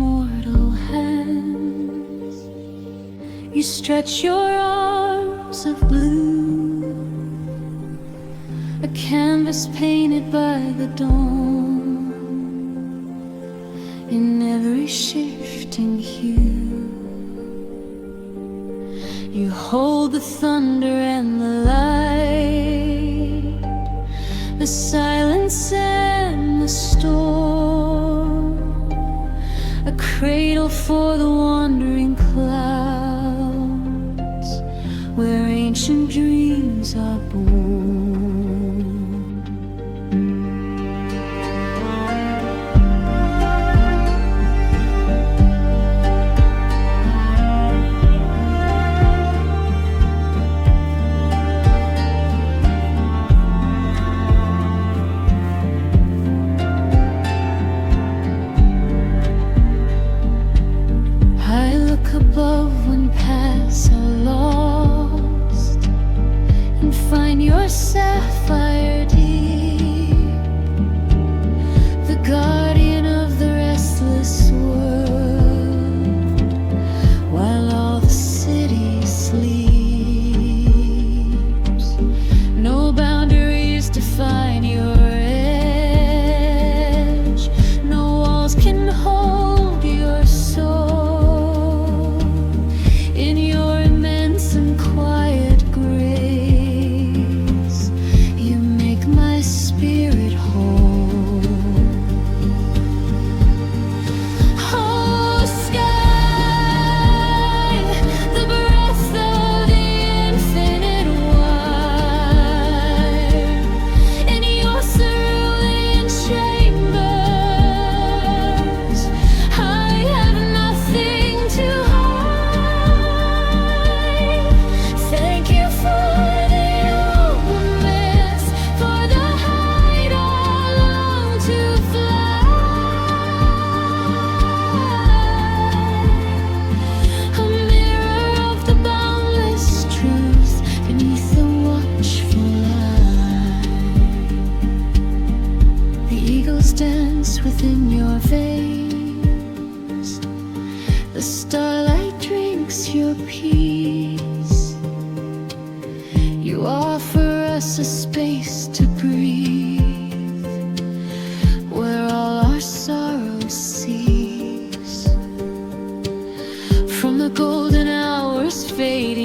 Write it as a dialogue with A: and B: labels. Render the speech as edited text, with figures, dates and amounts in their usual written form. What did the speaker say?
A: immortal hands. You stretch your arms of blue, a canvas painted by the dawn, in every shifting hue. You hold the thunder and the light, the silence and the storm, a cradle for the wandering clouds, where ancient dreams are born. Above when paths are lost, and find your sapphire deep, the guardian of the restless world, while all the city sleeps. No boundaries define your edge, no walls can hold your soul. Dance within your veins, the starlight drinks your peace. You offer us a space to breathe, where all our sorrows cease. From the golden hours fade